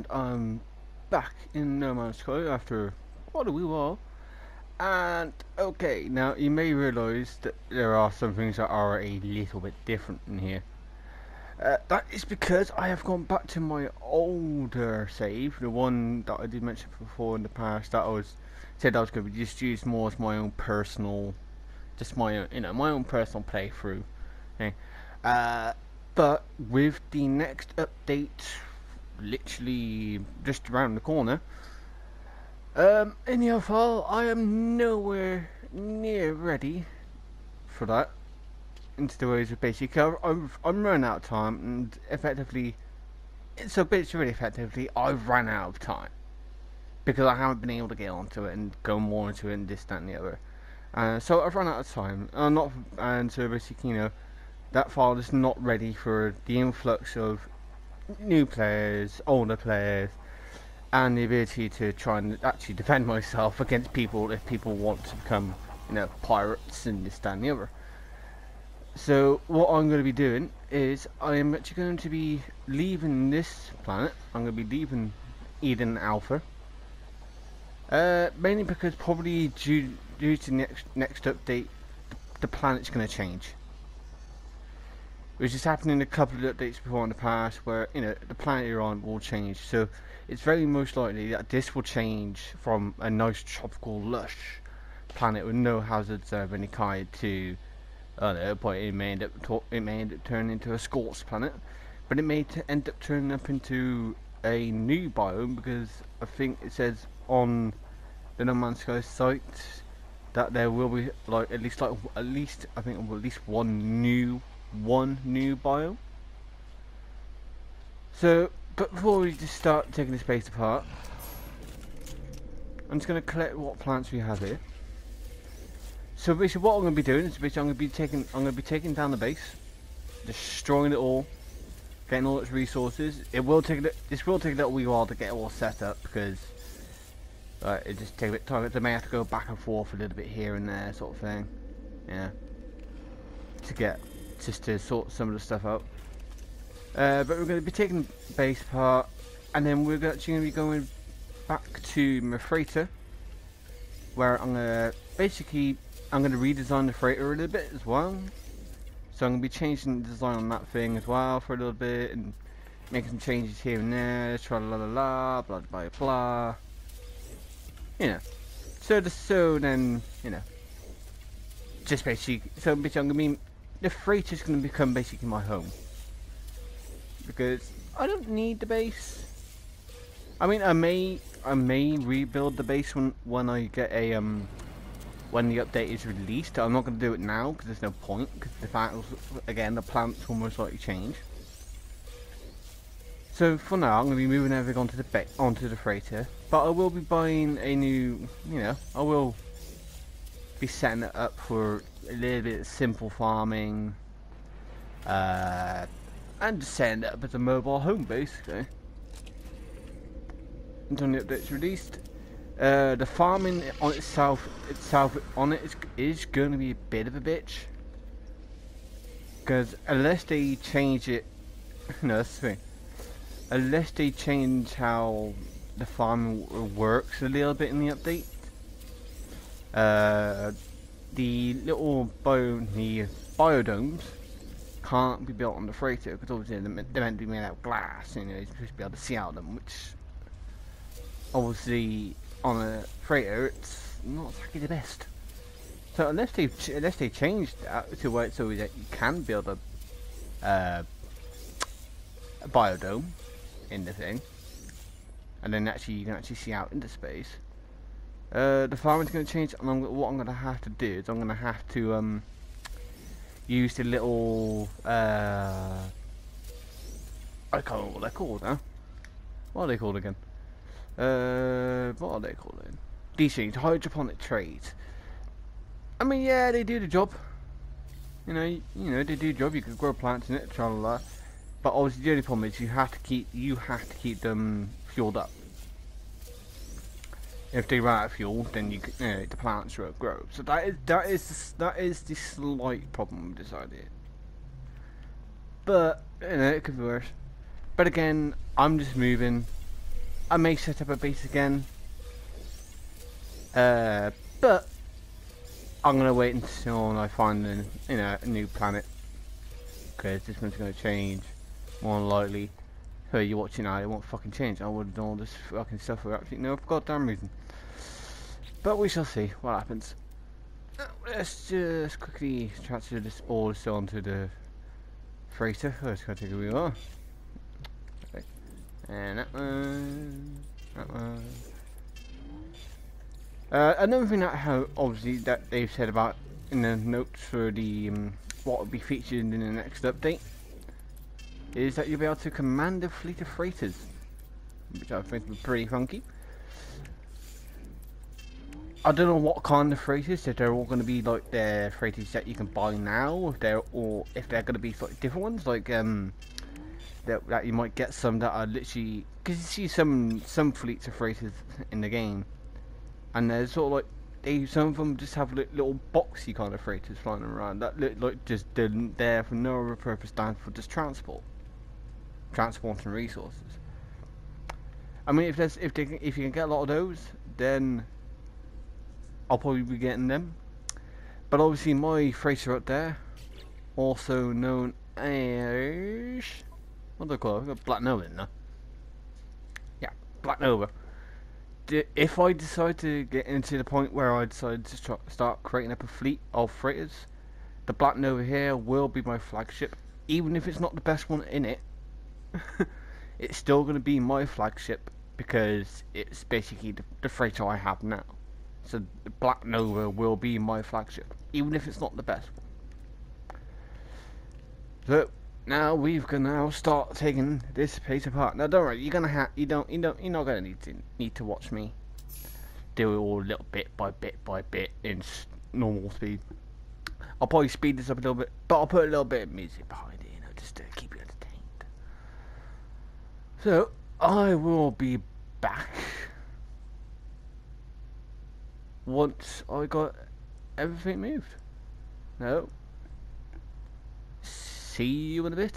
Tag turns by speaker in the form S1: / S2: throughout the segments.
S1: and I'm back in No Man's Sky after quite a wee while. And okay, now you may realise that there are some things that are a little bit different in here. That is because I have gone back to my older save, the one that I did mention before in the past. That said I was going to just use more as my own personal, just my own, my own personal playthrough. Okay. Uh, but with the next update literally just around the corner, anyhow, I am nowhere near ready for that. Into the ways of basic, I'm running out of time, and effectively, really effectively, I've run out of time because I haven't been able to get onto it and go more into it and this, that, and the other. So I've run out of time. Not, and so basically, that file is not ready for the influx of new players, older players, and the ability to try and actually defend myself against people if people want to become, pirates and this, that, and the other. So what I'm going to be doing is I am actually going to be leaving this planet. I'm going to be leaving Eden Alpha. Mainly because probably due to next update, the planet's going to change. Which has happened in a couple of updates before in the past where, the planet you're on will change. So it's very most likely that this will change from a nice tropical lush planet with no hazards of any kind to, I don't know, but it may end up turning into a scorched planet. But it may end up turning up into a new biome, because I think it says on the No Man's Sky site that there will be at least one new biome. So, but before we just start taking this base apart, I'm just going to collect what plants we have here. So basically, what I'm going to be doing is I'm going to be taking down the base, destroying it all, getting all its resources. This will take a little wee while to get it all set up, because it just takes a bit of time. I may have to go back and forth a little bit here and there, sort of thing. Yeah, to sort some of the stuff out. But we're going to be taking the base apart, and then we're actually going to be going back to my freighter, where I'm going to redesign the freighter a little bit as well. So I'm going to be changing the design on that thing as well for a little bit, and making some changes here and there, tra la la la, blah blah blah. So then, just basically, I'm going to be, the freighter's going to become basically my home. Because I don't need the base. I mean, I may rebuild the base when I get a, when the update is released. I'm not going to do it now because there's no point, because the plants will most likely change. So for now, I'm going to be moving everything onto the freighter, but I will be buying a new, I will be setting it up for a little bit of simple farming, and just setting it up as a mobile home basically until the update's released. The farming on itself is going to be a bit of a bitch, because unless they change it, unless they change how the farming works a little bit in the update, the little biodomes can't be built on the freighter, because obviously they're meant to be made out of glass. You're supposed to be able to see out of them, which obviously on a freighter it's not exactly the best. So unless they change that to where it's so that you can build a biodome in the thing, and then you can actually see out into space, the farming's going to change. And what I'm going to have to do is I'm going to have to use the little I can't remember what they're called now. What are they called again? What are they called then? These things, hydroponic trays. I mean, yeah, they do the job. They do the job. You can grow plants in it, tra la la. But obviously, the only problem is you have to keep them fueled up. If they run out of fuel, then the plants won't grow. So that is the slight problem with this idea. But it could be worse. But again, I'm just moving. I may set up a base again, but I'm gonna wait until I find a new planet, because this one's gonna change more than likely. So you're watching now, it won't fucking change. I would have done all this fucking stuff for absolutely no goddamn reason. But we shall see what happens. Let's just quickly transfer this all this onto the freighter. Let's go take a wheel on. Okay. And that one. That one. Another thing that obviously that they've said about in the notes for the what will be featured in the next update is that you'll be able to command a fleet of freighters, which I think would be pretty funky. I don't know what kind of freighters, if they're all going to be like the freighters that you can buy now, if they're going to be slightly different ones, like that you might get some that are literally, because you see some fleets of freighters in the game, and they're sort of like some of them just have little boxy kind of freighters flying around that look like just there for no other purpose than for just transporting resources. I mean, if you can get a lot of those, then I'll probably be getting them. But obviously my freighter up there, also known as, what do I call it? I've got Black Nova in there. Yeah, Black Nova. If I decide to get into the point where I decide to start creating up a fleet of freighters, the Black Nova here will be my flagship. Even if it's not the best one in it, it's still going to be my flagship, because it's basically the freighter I have now. So the Black Nova will be my flagship, even if it's not the best one. So now we've gonna now start taking this place apart. Now don't worry, you're not gonna need to watch me do it all little bit by bit in normal speed. I'll probably speed this up a little bit, but I'll put a little bit of music behind it, just to keep you entertained. So I will be back once I got everything moved. No. See you in a bit.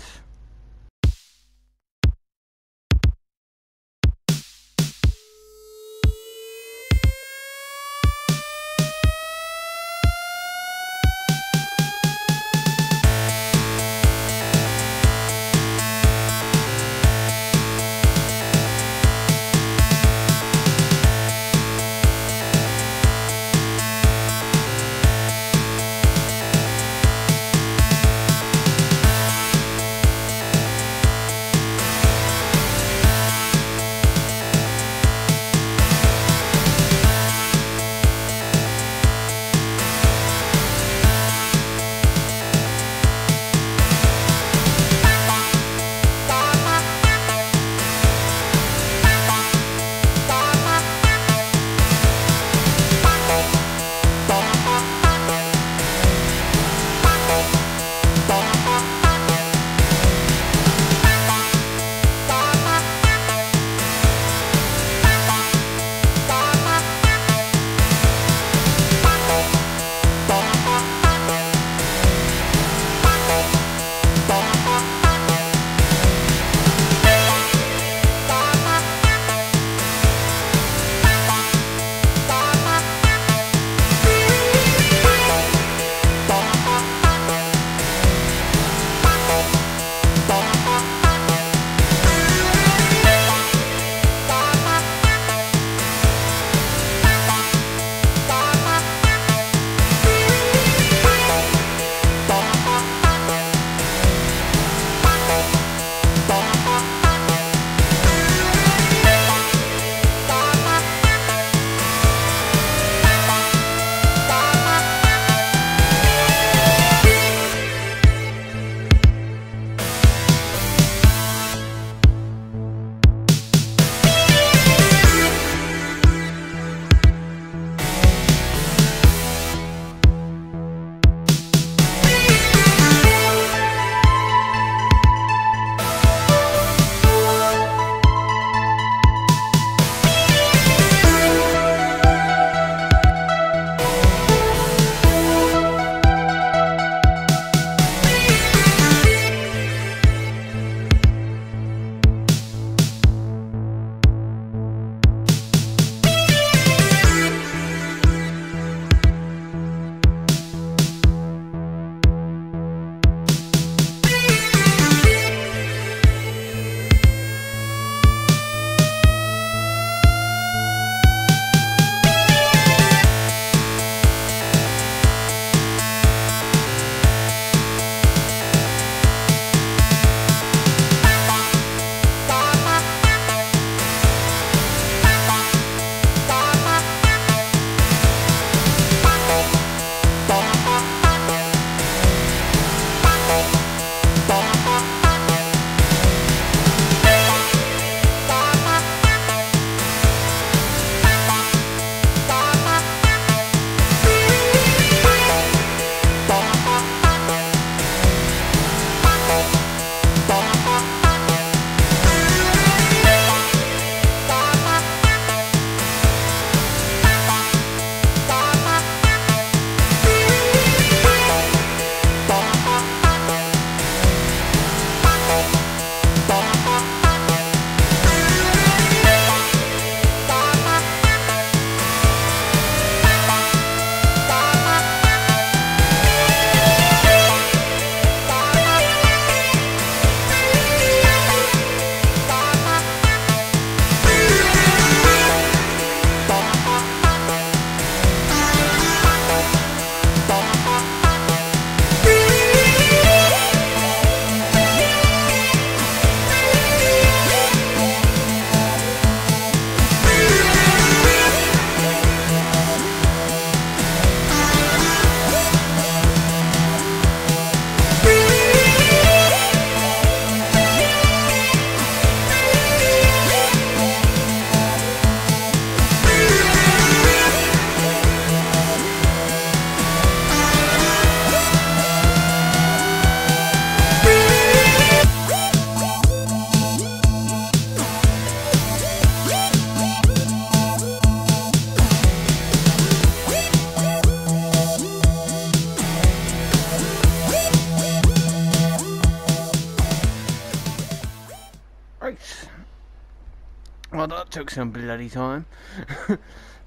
S1: Well, that took some bloody time.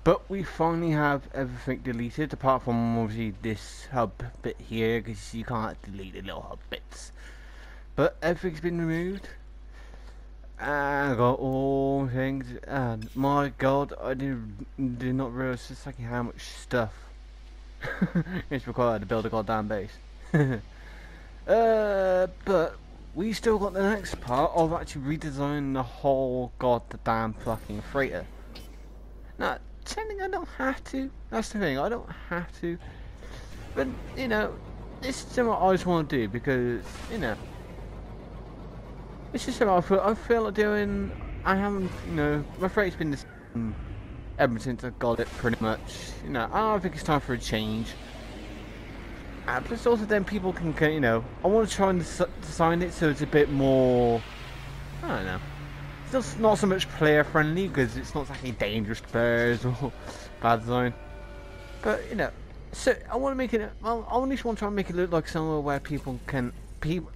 S1: But we finally have everything deleted, apart from obviously this hub bit here, because you can't delete the little hub bits. But everything's been removed. And I got all things, and my god, I did not realise just like how much stuff it's required to build a goddamn base. But we still got the next part of actually redesigning the whole goddamn fucking freighter. Now, technically I don't have to, that's the thing, I don't have to. But, you know, this is something I just want to do because, you know, it's just something I feel like doing. I haven't, you know, my freight's been the same ever since I got it pretty much. You know, I think it's time for a change. Plus also then people can, you know, I want to try and design it so it's a bit more, I don't know, it's just not so much player friendly because it's not exactly dangerous to players or bad design. But, you know, so I want to make it, well, I just want to try and make it look like somewhere where people can,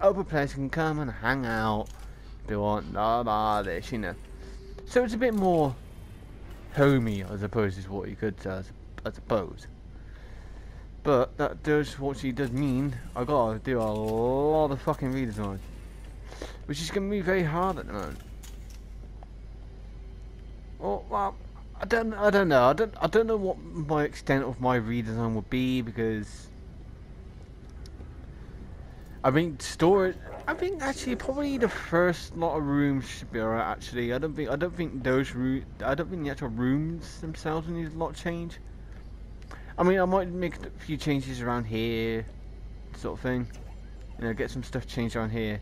S1: other players can come and hang out, if they want, this, you know. So it's a bit more homey, I suppose, is what you could say, I suppose. But that does what she does mean I gotta do a lot of fucking redesign, which is gonna be very hard at the moment. Well, I don't know. I don't know what my extent of my redesign would be because I think storage. I think actually probably the first lot of rooms should be alright. Actually, I don't think the actual rooms themselves need a lot of change. I mean, I might make a few changes around here, sort of thing. You know, get some stuff changed around here.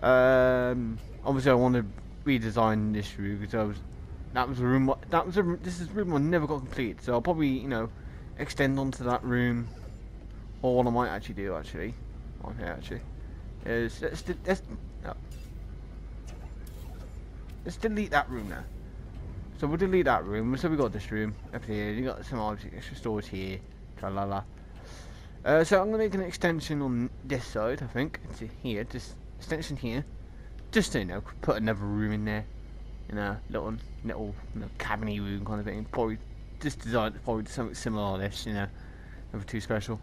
S1: Obviously, I want to redesign this room because this is a room I never got completed. So I'll probably, you know, extend onto that room. Or what I might actually do, on here is let's delete that room now. So we'll delete that room. So we got this room up here. You got some extra storage here. Tra la la. So I'm gonna make an extension on this side. I think to here, just extension here. Just so you know, put another room in there. You know, little you know, cabiny room kind of thing. Probably just designed probably something similar to this. You know, nothing too special.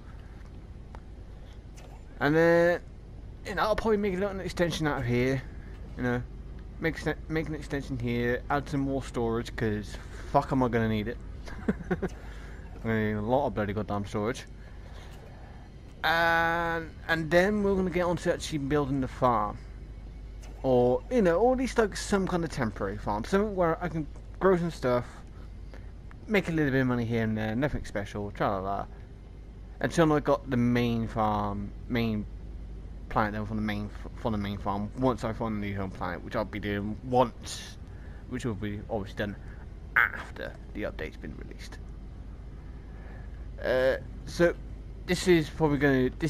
S1: And then, you know, I'll probably make a little extension out of here. You know. Make an extension here, add some more storage, because fuck am I going to need it. I'm going to need a lot of bloody goddamn storage. And then we're going to get on to actually building the farm. Or, you know, or at least like some kind of temporary farm. Something where I can grow some stuff, make a little bit of money here and there, nothing special, tra-la-la. Until I got the main farm, planet then from the main farm once I find a new home planet, which I'll be doing once, which will be obviously done after the update's been released. So this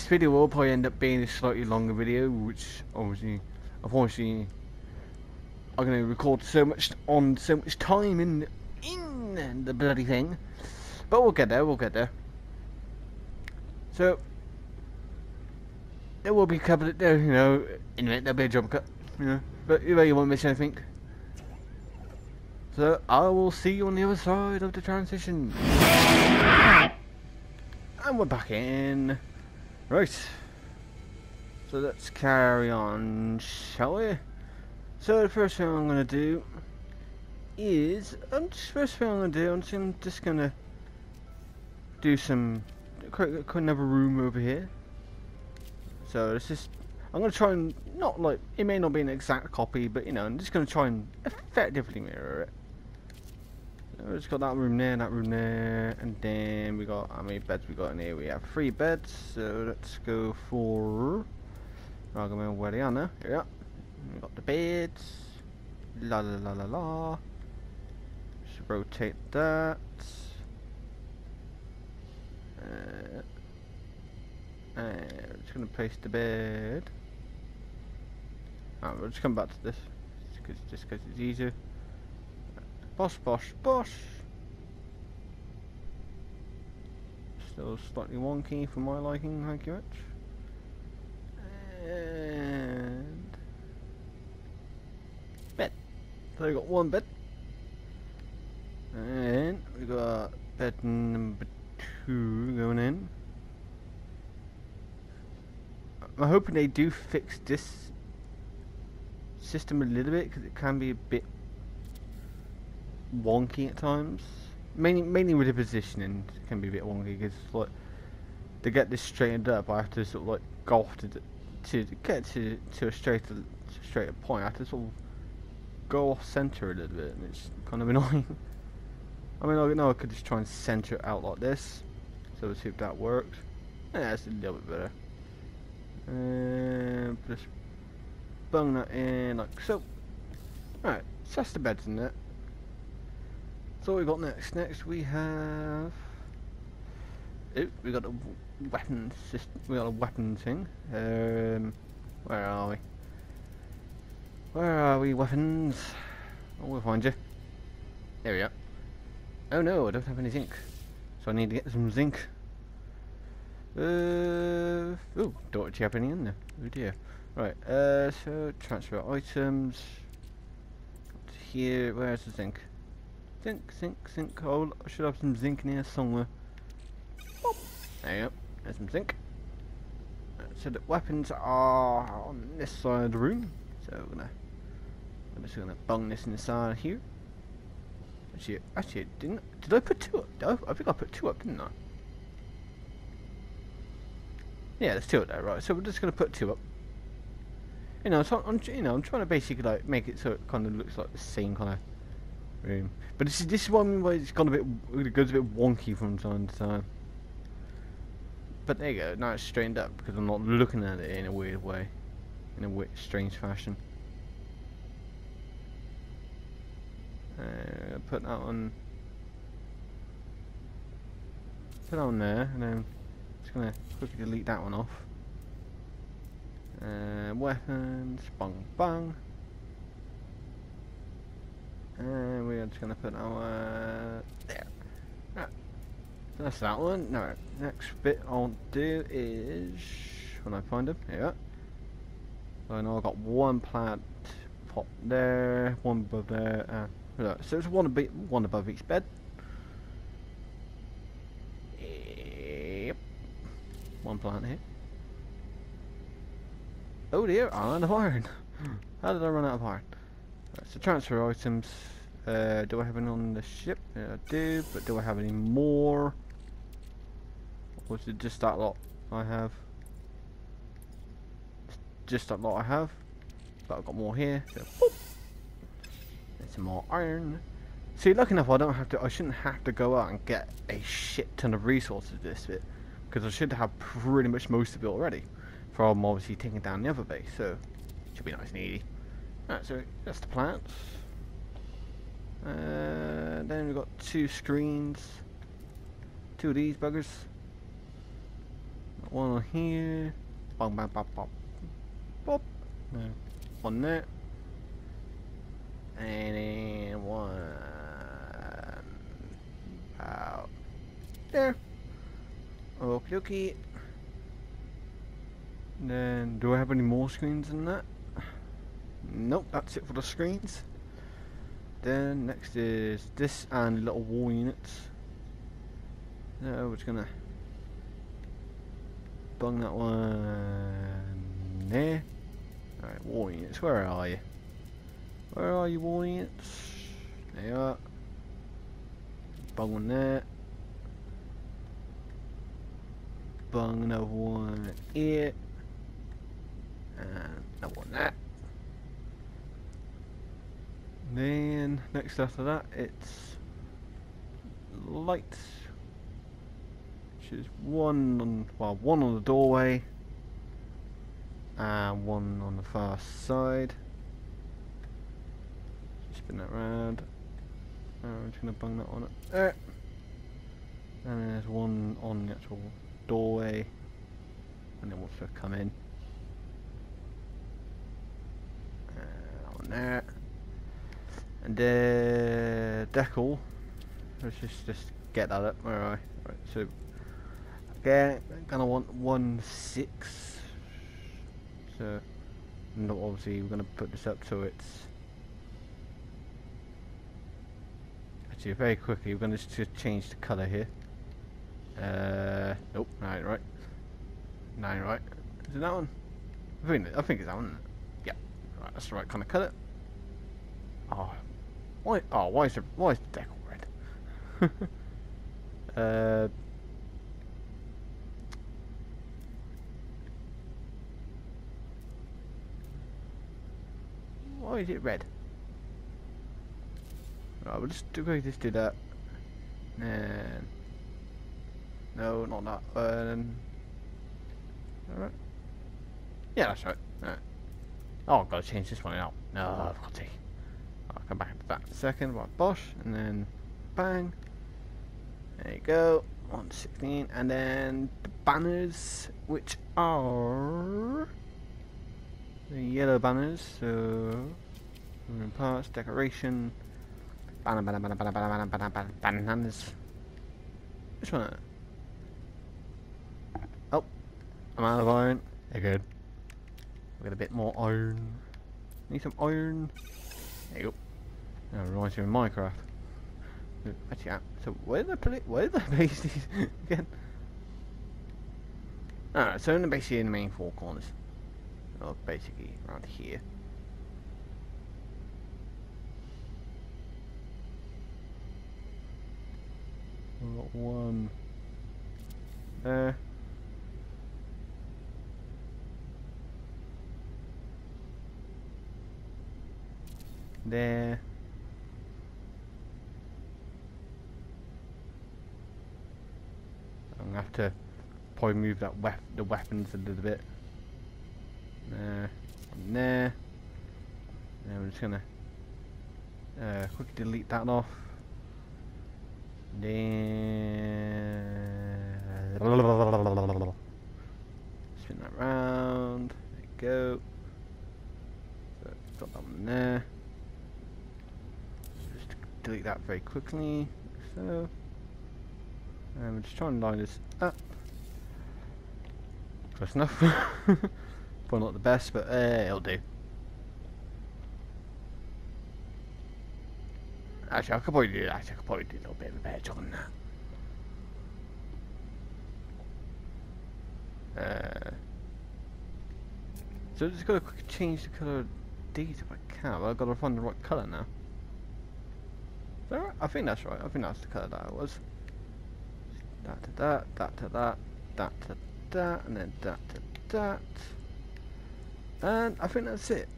S1: video will probably end up being a slightly longer video, which obviously, unfortunately, I'm going to record so much time in the bloody thing, but we'll get there. So there will be a couple of, you know, in a minute there'll be a jump cut, you know, but you won't miss anything. So I will see you on the other side of the transition. And we're back in. Right. So let's carry on, shall we? So the first thing I'm going to do is, I'm just going to do some, create another room over here. So it's just, I'm going to try and, not like, it may not be an exact copy, but you know, I'm just going to try and effectively mirror it. So we've just got that room there, and then we got, how many beds we got in here? We have 3 beds, so let's go for, I'll go where they are now, here we are. We got the beds, la la la la la, just rotate that. We're just going to place the bed. We'll just come back to this just because it's easier. Bosh. Still slightly wonky for my liking, thank you much. And bed. So we got one bed. And we got bed number 2 going in. I'm hoping they do fix this system a little bit, because it can be a bit wonky at times. Mainly with the positioning, it can be a bit wonky, because like to get this straightened up, I have to sort of like go off to get to a straighter point. I have to sort of go off center a little bit, and it's kind of annoying. I mean, I know I could just try and center it out like this, so let's see if that works. Yeah, it's a little bit better. And just bung that in like so. Alright, so that's the beds in there. So what we got next? Next we have... Oh, we got a weapon system. We got a weapon thing. Where are we? Where are we, weapons? Oh, we'll find you. There we are. Oh no, I don't have any zinc, so I need to get some zinc. Oh, don't actually have any in there. Oh dear. Right, so transfer items. Here, where's the zinc? Zinc. Oh, I should have some zinc in here somewhere. Boop. There you go. There's some zinc. So the weapons are on this side of the room. So I'm just gonna bung this inside here. Actually, did I put 2 up? I think I put 2 up, didn't I? Yeah, there's 2 up there, right? So we're just gonna put 2 up. You know, so I'm trying to basically like make it so it kind of looks like the same kind of room. But this is one where it's gone it goes a bit wonky from time to time. But there you go. Now it's straightened up because I'm not looking at it in a weird way, in a weird, strange fashion. Put that on. Put that on there, and then just gonna quickly delete that one off. Weapons, bang. And we're just gonna put our there. Right. So that's that one. No, next bit I'll do is when I find them. Here we go. So I know I've got 1 plant pot there, 1 above there. So it's one above each bed. Yep. 1 plant here. Oh dear, I'm out of iron. How did I run out of iron? Right, so transfer items. Do I have any on the ship? Yeah, I do, but do I have any more? Or is it just that lot I have? It's just that lot I have. But I've got more here. So, boop. There's some more iron. See, lucky enough, I shouldn't have to go out and get a shit ton of resources this bit, because I should have pretty much most of it already, from obviously taking down the other base. So, should be nice and easy. Alright, so that's the plants. Then we've got 2 screens. 2 of these buggers. Got 1 on here. Bang, bang, bop, bop. Bop. No. 1 there. And then 1 out there. Okie dokie. Then, do I have any more screens than that? Nope, that's it for the screens. Then next is this and little wall units. So we're just gonna bung that one there. Alright, wall units, where are you? Where are you, wall units? There you are. Bung one there. Bung another one here. And another one there. Then next after that it's lights, which is one on the doorway and 1 on the far side. Spin that round. I'm just gonna bung that one up there. And there's 1 on the actual doorway, and then once I come in, on there. And decal. Let's just get that up. Alright. Right. So again, I'm gonna want 1/6. So obviously we're gonna put this up so it's So very quickly, we're going to just change the colour here. Nope, no, right. No, right. Is it that one? I think it's that one. Yeah, right. That's the right kind of colour. Oh, why? Oh, why is the deck all red? Why is it red? Right, we'll just do that. And no, not that. Alright. Yeah, that's right. Alright. Oh, I've got to change this one out. No, I've got to. I'll come back to that in a second. Right, bosh, and then bang. There you go. 116, and then the banners, which are the yellow banners. So, moving parts, decoration, banners. Which one? Oh, I'm out of iron. They're good. We've got a bit more iron. Need some iron. There you go. That reminds me of Minecraft. Actually, so where did I place these again? Alright, so basically in the main four corners. Or basically around here. We've got one there. There. I'm gonna have to probably move that the weapons a little bit. There, and there. And we're just gonna quickly delete that off. Then spin that round. There you go. So got that one there. Just delete that very quickly. So. And we're just trying to line this up. Close enough. Probably not the best, but it'll do. Actually, I could probably do that. I could probably do a little bit of a better job than that. So just got to quickly change the colour of these if I can. But I've got to find the right colour now. Is that right? I think that's right. I think that's the colour that it was. That to that, that to that, that to that, and then that to that. And I think that's it.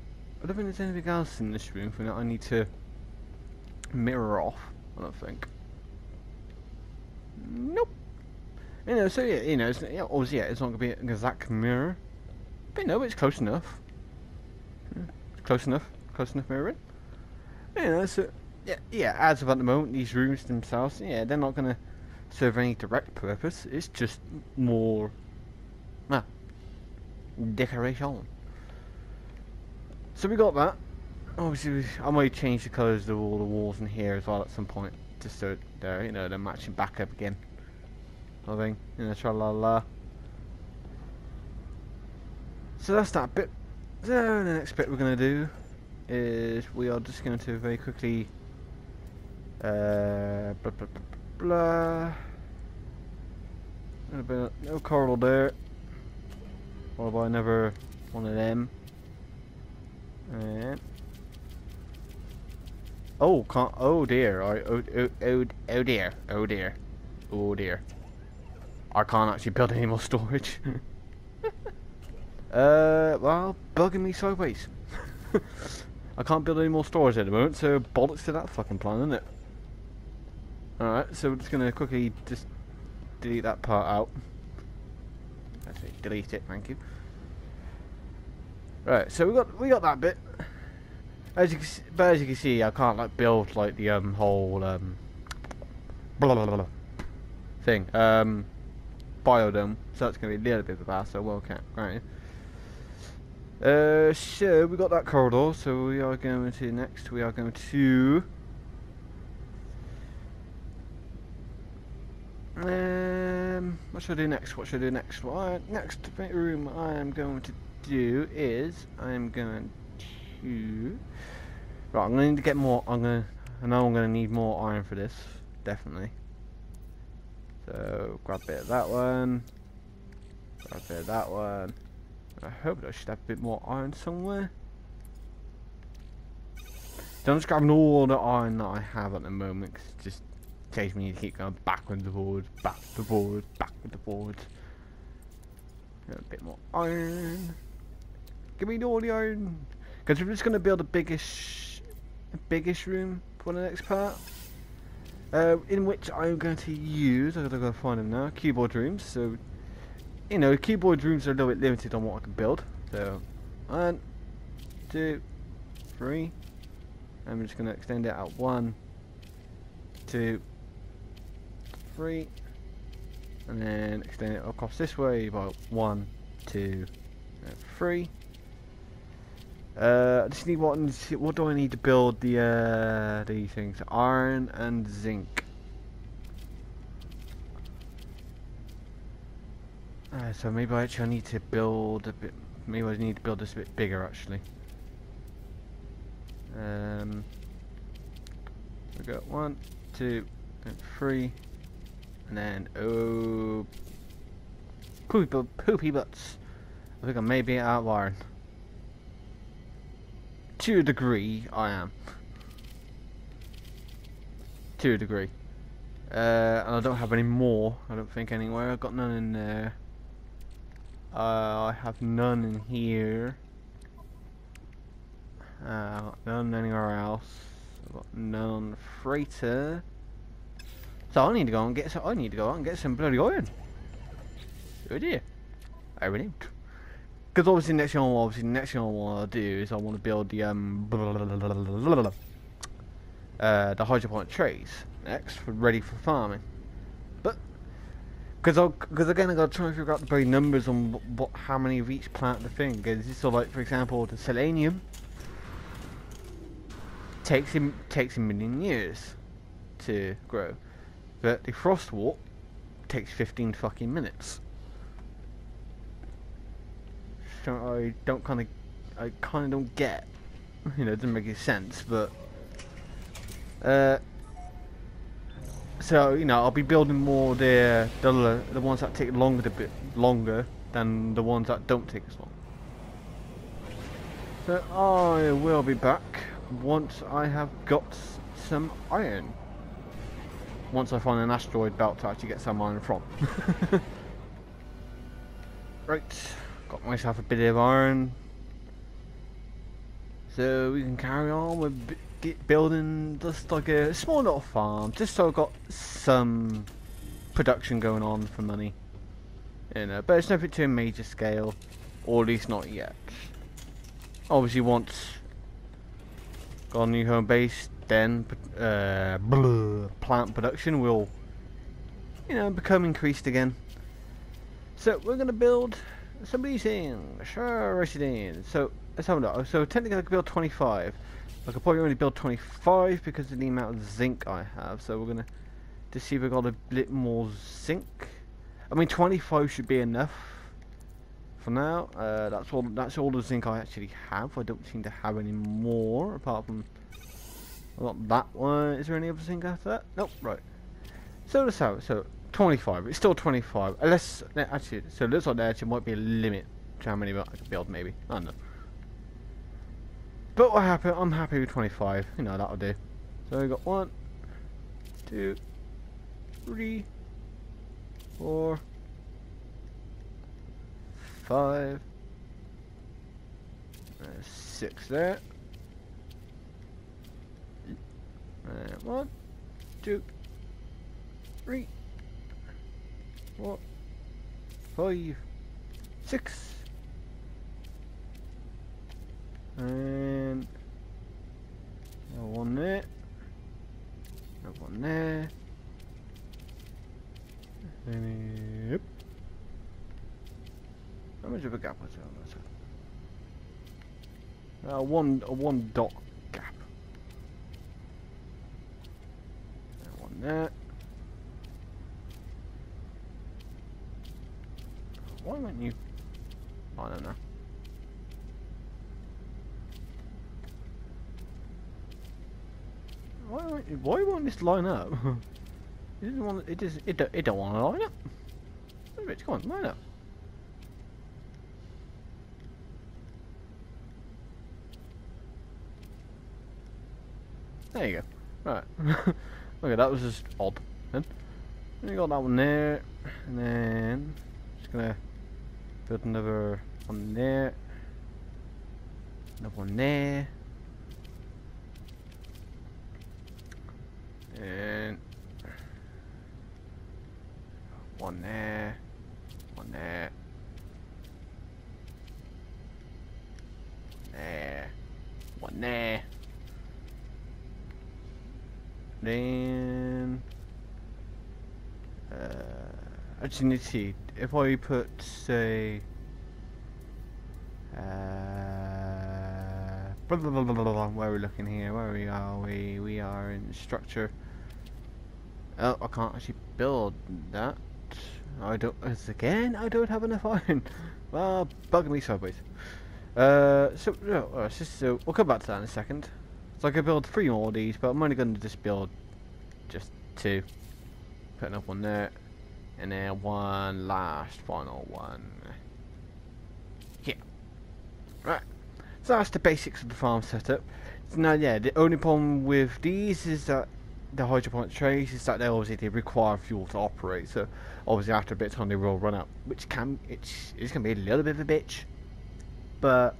S1: I don't think there's anything else in this room that I need to mirror off, I don't think. Nope. You know, so yeah, you know, obviously, yeah, it's not going to be an exact mirror. But no, it's close enough. Close enough mirroring. You know, so, yeah, as of at the moment, these rooms themselves, yeah, they're not going to serve any direct purpose. It's just more decoration. So we got that. Obviously I might change the colours of all the walls in here as well at some point, just so they're, you know, they're matching back up again, I think, you know, tra-la-la. So that's that bit. So the next bit we're going to do is we are just going to very quickly blah blah blah blah. No corridor there. What about another one of them? And oh dear! Oh dear! Oh dear! Oh dear! I can't actually build any more storage. Well, bugging me sideways. I can't build any more storage at the moment, so bollocks to that fucking plan, isn't it? Alright, so we're just gonna quickly just delete that part out. Actually, delete it, thank you. Right, so we got that bit. As you can see, I can't like build like the whole blah blah blah thing biodome, so that's gonna be a little bit of a bastard. Well, can't right. So we got that corridor. So we are going to next. We are going to what should I do next? What should I do next? Well, next room I am going to do is I'm going to right. I'm going to get more. I'm going to I know I'm going to need more iron for this, definitely. So, grab a bit of that one. Grab a bit of that one. I hope I should have a bit more iron somewhere. So I'm just grabbing all the iron that I have at the moment, because it just takes me to keep going back with the board, back with the board, back with the board. A bit more iron. Give me all the iron. Because we're just going to build a biggish room for the next part. In which I'm going to use, I've got to go find them now, keyboard rooms. So, you know, keyboard rooms are a little bit limited on what I can build. So, 1, 2, 3. I'm just going to extend it out 1, 2, 3. And then extend it across this way about 1, 2, 3. I just need what do I need to build these things? Iron and zinc. So maybe I need to build a bit. Maybe I need to build this a bit bigger actually. We got 1, 2, and 3, and then poopy butts. I think I may be out of iron. To a degree, I am. To a degree. And I don't have any more, I don't think, anywhere. I've got none in there. I have none in here. None anywhere else. I've got none on the freighter. So I need to go and get some. I need to go out and get some bloody iron. Oh dear. I really. Because obviously, next thing I want to do is I want to build the hydroponic trays next, ready for farming. But because again, I got to try and figure out the very numbers on how many of each plant the thing. Because so, like for example, the selenium takes a million years to grow, but the frostwort takes 15 fucking minutes. I kind of don't get, you know, it doesn't make any sense, but so you know, I'll be building more the ones that take a bit longer than the ones that don't take as long. So I will be back once I have got some iron. Once I find an asteroid belt to actually get some iron from. Right. Got myself a bit of iron, so we can carry on with building just like a small little farm, just so I've got some production going on for money, you know. But it's nothing to a major scale, or at least not yet. Obviously, once got a new home base, then plant production will, you know, become increased again. So we're gonna build. Somebody's in. Sure, rush it in. So let's have a look. So technically I could build 25. I could probably only build 25 because of the amount of zinc I have. So we're gonna just see if we got a bit more zinc. I mean 25 should be enough for now. That's all the zinc I actually have. I don't seem to have any more apart from I got that one. Is there any other zinc after that? Nope. Right. So let's have it. So 25. It's still 25. Unless actually, so it looks like there actually might be a limit to how many I can build. Maybe I don't know. But I'm happy with 25. You know, that'll do. So we got 1, 2, 3, 4, 5, 6 there. 1, 2, 3, 4, 5, 6, and one there, one there, and yep. How much of a gap was there? One dot gap. And one there. Why wouldn't you? I don't know. Why won't this line up? It doesn't want. It don't want to line up. Rich, come on, line up. There you go. Right. Okay, that was just odd. Then you got that one there, and then just gonna build another one there, another one there, and one there, one there, there, one there. Then I just need to see if I put, say, where are we looking here? Where are we? We are in structure. Oh, I can't actually build that. I don't. Again, I don't have enough iron. Well, bugging me sideways. So we'll come back to that in a second. So I could build 3 more of these, but I'm only going to just build just 2. Putting up one there, and then one last final one here. Right. So that's the basics of the farm setup. So now, yeah, the only problem with these is that the hydroponic trays is that they require fuel to operate. So obviously after a bit of time they will run out, which it's gonna be a little bit of a bitch, but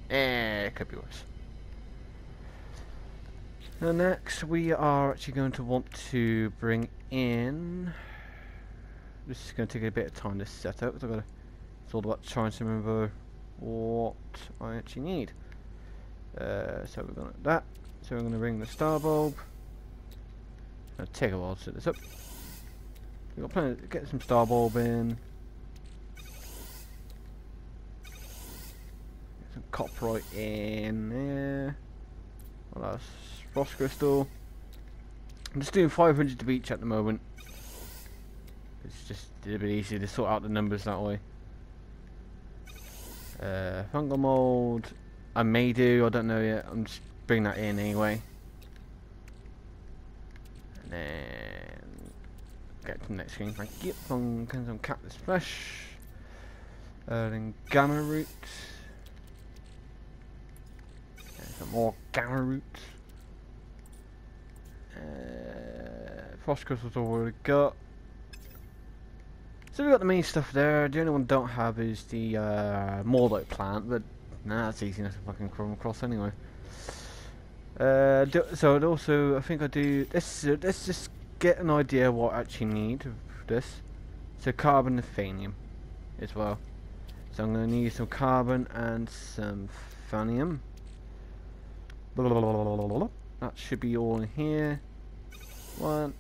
S1: it could be worse. Now next we are actually going to want to bring in, this is going to take a bit of time to set up, so it's all about trying to remember what I actually need. So we're going to that, so we're going to bring the star bulb. It'll take a while to set this up. We've got plenty to get some star bulb in. Get some copperite in there. Well, that's frost crystal. I'm just doing 500 of each at the moment. It's just a bit easier to sort out the numbers that way. Fungal mold, I may do, I don't know yet. I'm just bringing that in anyway. And then get to the next screen. Thank you. Some cactus flesh. Then gamma root. And some more gamma root. Frost crystals already got. So we've got the main stuff there. The only one I don't have is the Mordite plant, but nah, that's easy enough to fucking come across anyway. So also, I think I do. Let's just get an idea what I actually need of this. So carbon and phanium as well. So I'm going to need some carbon and some phanium. That should be all in here. 1,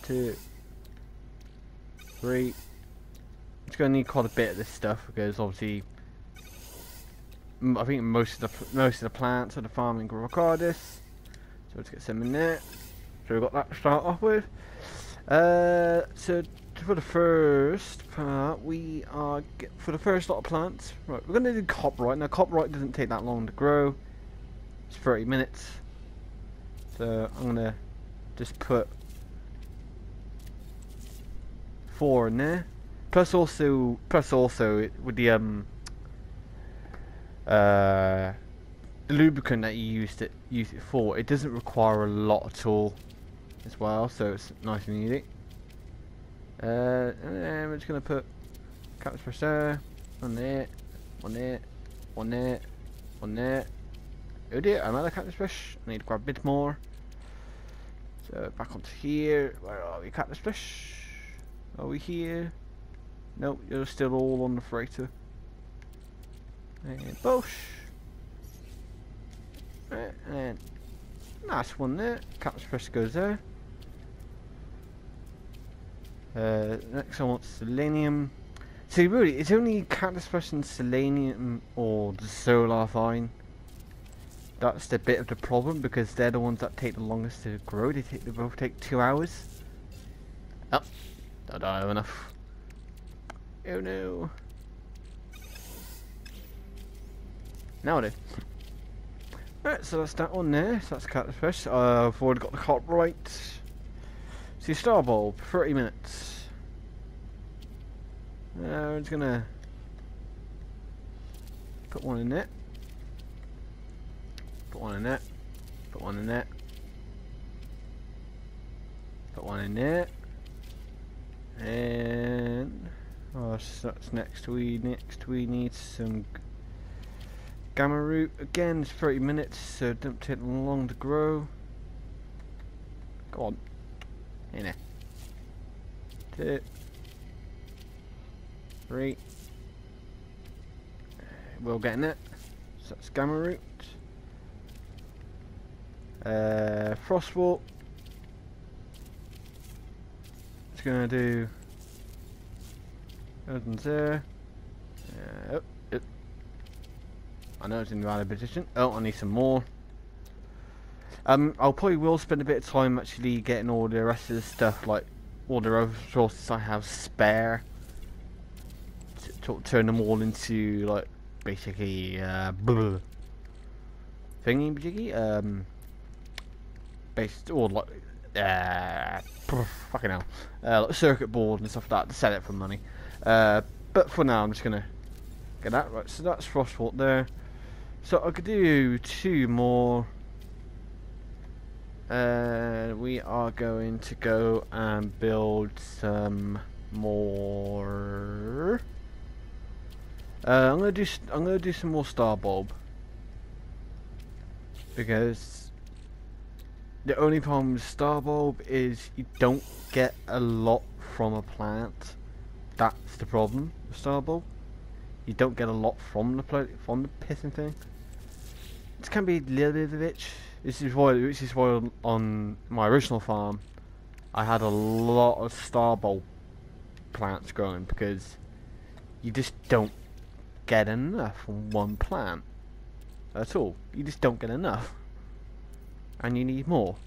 S1: 2, 3. I'm just going to need quite a bit of this stuff because obviously I think most of the plants of the farming require this. So let's get some in there. So we've got that to start off with. So for the first part, for the first lot of plants, right, we're going to do copperite. Now copperite doesn't take that long to grow. It's 30 minutes. So I'm going to just put 4 in there. Plus also with the lubricant that you use it for, it doesn't require a lot at all as well, so it's nice and easy. And then we're just gonna put cactus flesh there, one there, one there, one there, one there. Oh dear, I'm out of cactus flesh. I need to grab a bit more. So back onto here. Where are we? Cactus flesh. Are we here? Nope, you're still all on the freighter. And Bosch. And nice one there. Cactus flesh goes there. Next I want selenium. See, really, it's only cactus flesh and selenium or the solar vine. That's the bit of the problem because they're the ones that take the longest to grow. They both take 2 hours. Oh, I don't have enough. Oh no. Now I do. Right, so that's that one there. So that's cactus fish. I've already got the cart right. See, star bulb, 30 minutes. We're just gonna put one in there. Put one in there. Put one in there. Put one in there. And so that's next. We need some gamma root. Again, it's 30 minutes, so don't take long to grow. Go on. In there. 2, 3. We'll get in it. So that's gamma root. Frostwort. It's gonna do. Goes there. Oh, oh. I know it's in the right position. Oh, I need some more. I'll probably will spend a bit of time actually getting all the rest of the stuff, like all the resources I have spare, to turn them all into like basically thingy jiggy based or like fucking hell, like circuit board and stuff like that to sell it for money. But for now, I'm just gonna get that right. So that's frostwort there. So I could do 2 more. We are going to go and build some more. I'm gonna do some more star bulb, because the only problem with star bulb is you don't get a lot from a plant. That's the problem with star bulb. You don't get a lot from the pissing thing. It can be a little bit. This is why on my original farm I had a lot of star bulb plants growing, because you just don't get enough from one plant at all. You just don't get enough, and you need more.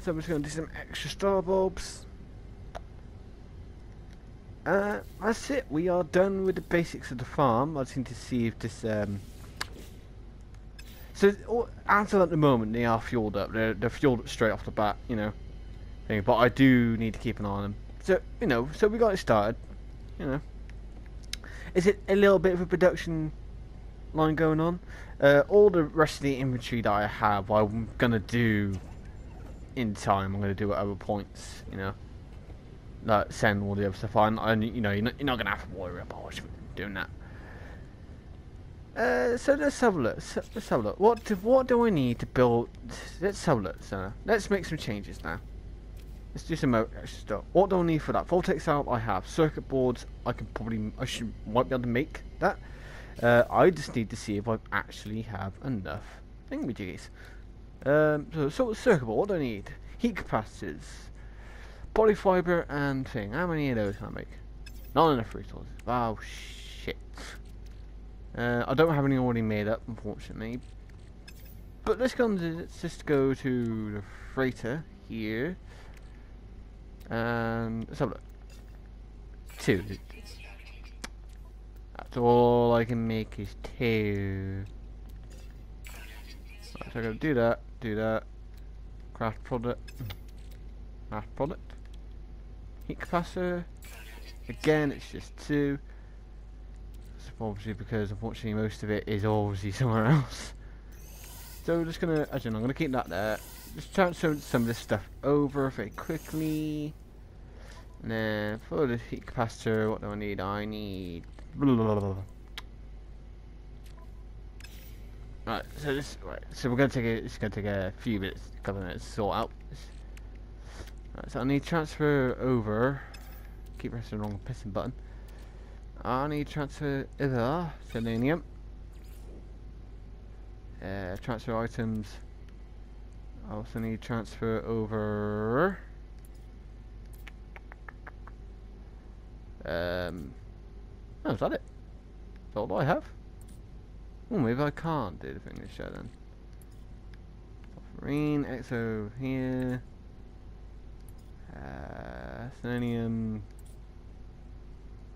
S1: So I'm just going to do some extra star bulbs. That's it. We are done with the basics of the farm. I just need to see if this so until at the moment they are fueled up. They're fueled up straight off the bat, you know. But I do need to keep an eye on them. So so we got it started. You know, is it a little bit of a production line going on? All the rest of the inventory that I have, I'm gonna do in time. I'm gonna do at other points. You know. Like send all the other stuff on, and you're not gonna have to worry about doing that. So let's have a look. Let's have a look. What do I need to build? Let's have a look. So let's make some changes now. Let's do some extra stuff. What do I need for that? Voltaic out I have. Circuit boards might be able to make that. I just need to see if I actually have enough thingamajiggies. So circuit board. What do I need? Heat capacitors. Body fiber and thing. How many of those can I make? Not enough resources. Oh shit. I don't have any already made up, unfortunately. But let's just go to the freighter here. And let's have a look. 2. That's all I can make is 2. Right, so I'm gonna do that. Craft product. Craft product. Heat capacitor. Again, it's just 2. It's obviously because unfortunately most of it is obviously somewhere else. So we're just gonna, I'm gonna keep that there. Just transfer some of this stuff over very quickly. And then for the heat capacitor, what do I need? I need. Right. So we're gonna take it's gonna take a few minutes, a couple of minutes to sort out. Right, so I need transfer over. Keep pressing the wrong piston button. I need transfer over selenium. Transfer items. I also need transfer over. Oh, is that it? Is that all I have? Oh, maybe I can't do the thing this show then. Marine, exo here. Selenium.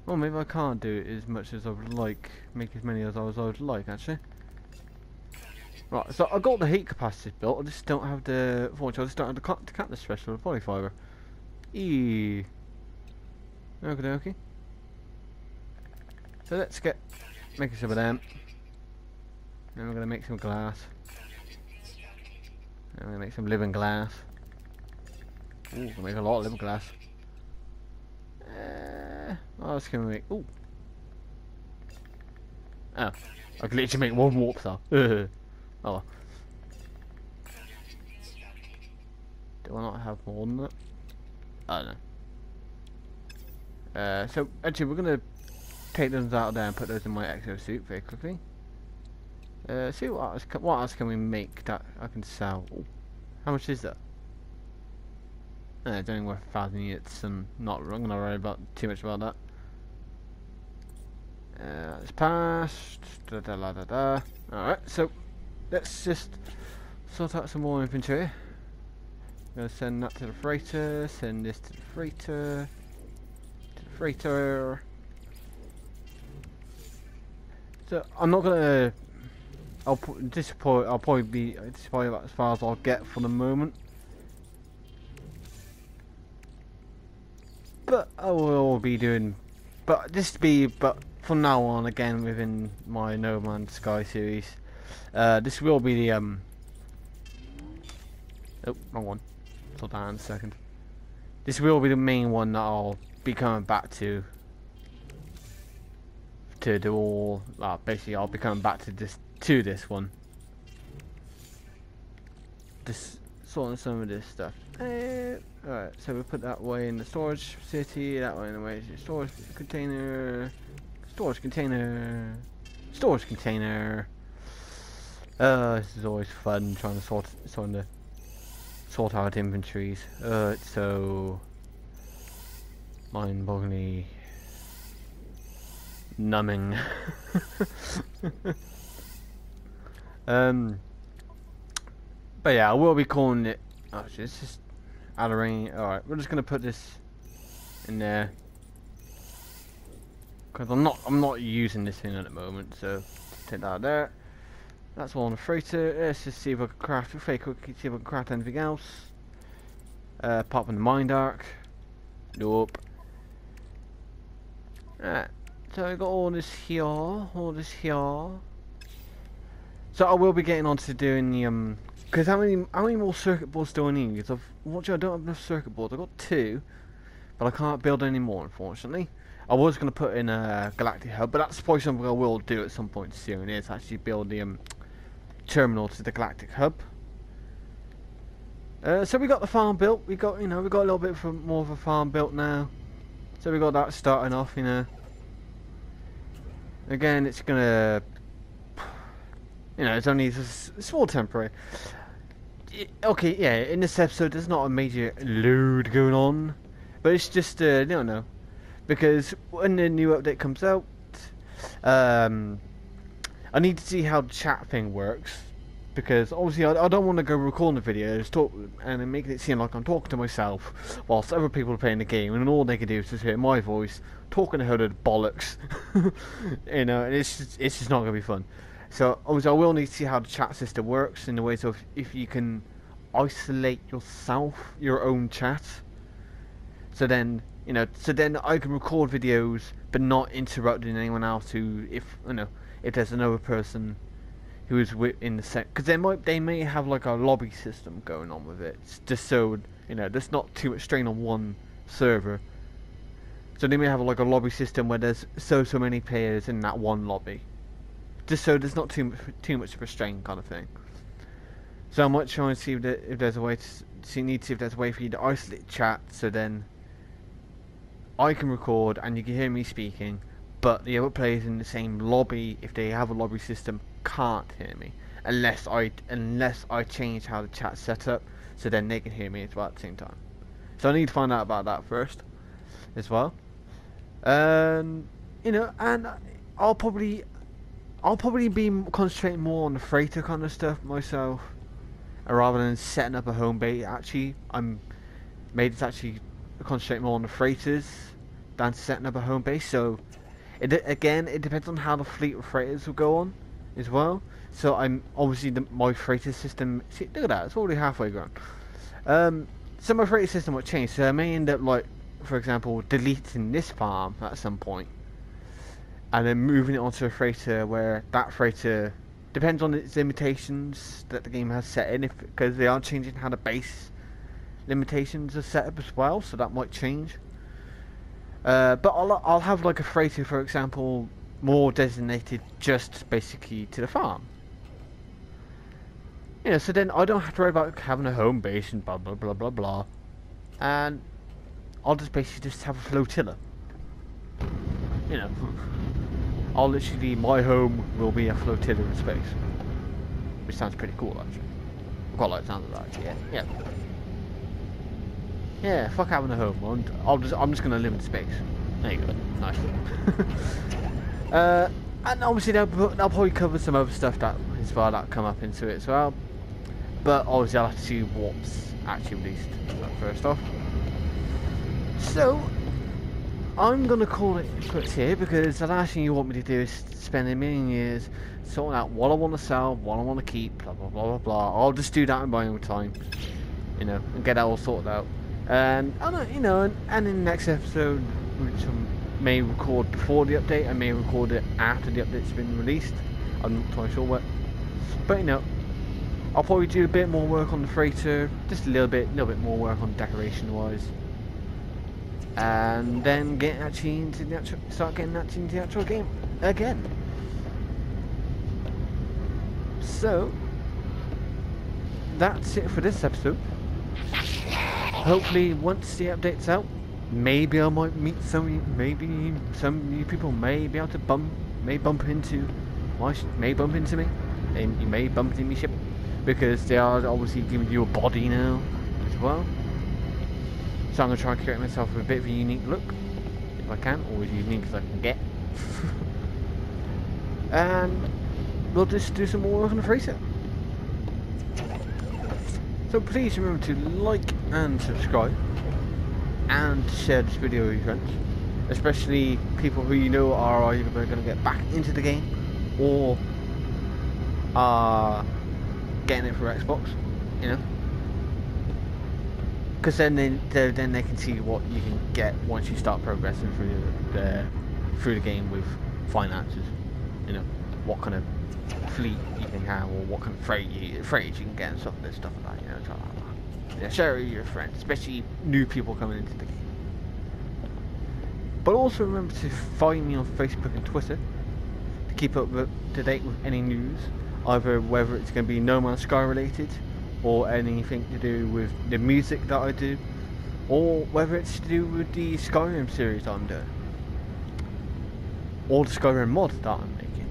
S1: Well, maybe I can't do it as much as I would like. Make as many as I would like, actually. Right, so I got the heat capacity built. I just don't have the. Unfortunately, I just don't have the catalyst the special body fiber. Eee. Okie dokie. So let's get making some of them. Then we're gonna make some glass. And we're gonna make some living glass. Ooh, we're gonna make a lot of living glass. What else can we make? Ooh. Oh, I can literally make one warp cell. Oh. Do I not have more than that? I don't know. So actually, we're gonna take those out there and put those in my exosuit very quickly. See what else can we make that I can sell? Ooh. How much is that? It's only worth 1,000 units, and I'm not gonna worry about too much about that. It's passed. Alright, so let's just sort out some more inventory. I'm gonna send that to the freighter, send this to the freighter, So I'm not gonna. I'll probably be as far as I'll get for the moment. But I will be doing. But from now on, again within my No Man's Sky series, this will be the Oh, wrong one. Slow down a second. This will be the main one that I'll be coming back to do all. Basically, I'll be coming back to this one. Just sorting some of this stuff. Alright, so we put that way in the storage facility, that way in the way storage container. This is always fun trying to sort out inventories. It's so mind-bogglingly numbing. But yeah, I will be calling it. Oh, it's just out of rain. Alright, we're just gonna put this in there because I'm not using this thing at the moment. So take that out there. That's all on the freighter. Let's just see if I can craft. See if I can craft anything else. Apart from the mind arc. Nope. Alright. So I got all this here. So I will be getting on to doing the because how many more circuit boards do I need? Because I don't have enough circuit boards. I've got 2, but I can't build any more, unfortunately. I was going to put in a galactic hub, but that's probably something I will do at some point soon. Is actually build the terminal to the galactic hub. So we got the farm built. We got a little bit more of a farm built now. So we got that starting off. Again, it's gonna. It's only a small temporary. Okay, yeah, in this episode there's not a major load going on, but it's just no, because when the new update comes out, I need to see how the chat thing works, because obviously I don't want to go recording the videos, talk and then making it seem like I'm talking to myself whilst other people are playing the game, and all they can do is just hear my voice talking a whole of bollocks, and it's just not gonna be fun. So obviously I will need to see how the chat system works in the ways of if you can isolate your own chat. So then I can record videos but not interrupting anyone else who, if there's another person who is in the set, because they may have like a lobby system going on with it, just so there's not too much strain on one server. So they may have like a lobby system where there's so many players in that one lobby. Just so there's not too much of a strain kind of thing. So I might try and see if there's a way to see if there's a way for you to isolate chat, so then I can record and you can hear me speaking, but the other players in the same lobby, if they have a lobby system, can't hear me unless I change how the chat's set up, so then they can hear me as well at the same time. So I need to find out about that first, as well. And I'll probably be concentrating more on the freighter kind of stuff myself, rather than setting up a home base. Actually, I'm made to actually concentrate more on the freighters, than setting up a home base. So again, it depends on how the fleet of freighters will go on as well. So I'm obviously my freighter system. See, look at that, it's already halfway grown. So my freighter system will change. So I may end up, like, for example, deleting this farm at some point, and then moving it onto a freighter where that freighter depends on its limitations that the game has set in, because they are changing how the base limitations are set up as well, so that might change. But I'll have like a freighter, for example, more designated just basically to the farm. You know, so then I don't have to worry about having a home base and blah blah blah blah blah, and I'll just basically just have a flotilla. You know, I'll literally, my home will be a flotilla in space, which sounds pretty cool actually. I quite like the sound of that actually. Yeah, fuck having a home. I'm just gonna live in space. There you go. Nice. And obviously they'll probably cover some other stuff that as well that come up into it as well. But obviously I'll have to see what's actually released first off. So I'm gonna call it quits here, because the last thing you want me to do is spend a million years sorting out what I want to sell, what I want to keep, blah blah blah blah blah. I'll just do that in my own time, you know, and get that all sorted out. And you know, and in the next episode, which I may record before the update, I may record it after the update's been released. I'm not quite sure what, but you know, I'll probably do a bit more work on the freighter, just a little bit more work on decoration wise, and then start getting actually into the actual game again. So that's it for this episode. Hopefully, once the update's out, maybe I might meet maybe some new people may be able to bump into me, and you may bump into me ship, because they are obviously giving you a body now as well. So I'm gonna try and create myself a bit of a unique look, if I can, or as unique as I can get. And we'll just do some more work on the freighter. So please remember to like and subscribe, and share this video with your friends, especially people who you know are either going to get back into the game or are getting it for Xbox, you know, because then they can see what you can get once you start progressing through the game with finances, you know, what kind of fleet you can have, or what kind of freight you can get, and stuff like that, you know, yeah, share it with your friends, especially new people coming into the game. But also remember to find me on Facebook and Twitter to keep up to date with any news, either whether it's going to be No Man's Sky related, or anything to do with the music that I do, or whether it's to do with the Skyrim series I'm doing, or the Skyrim mod that I'm making.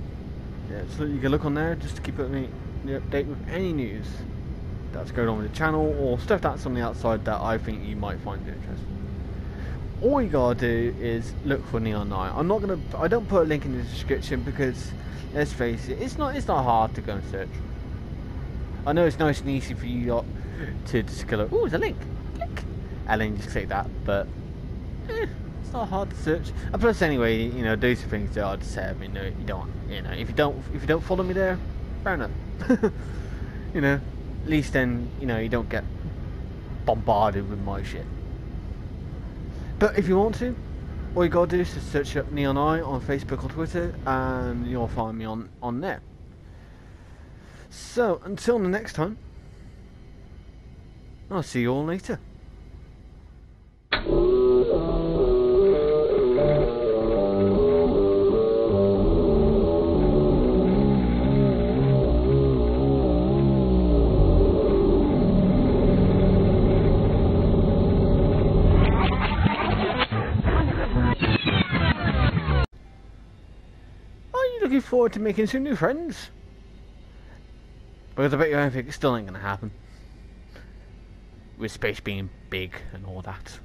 S1: Yeah, so you can look on there just to keep up to date with any news that's going on with the channel, or stuff that's on the outside that I think you might find interesting. All you gotta do is look for Neon 9. I don't put a link in the description, because let's face it, it's not hard to go and search. I know it's nice and easy for you to just go, oh, there's a link, click, and then just click that, but it's not hard to search. And plus, anyway, you know, those are things that I'd say. I mean, no, you don't, you know, if you don't follow me there, fair enough. You know, at least then, you know, you don't get bombarded with my shit. But if you want to, all you gotta do is just search up Neon Eye on Facebook or Twitter, and you'll find me on there. So until the next time, I'll see you all later. Looking forward to making some new friends, because I bet you don't think it still ain't gonna happen with space being big and all that.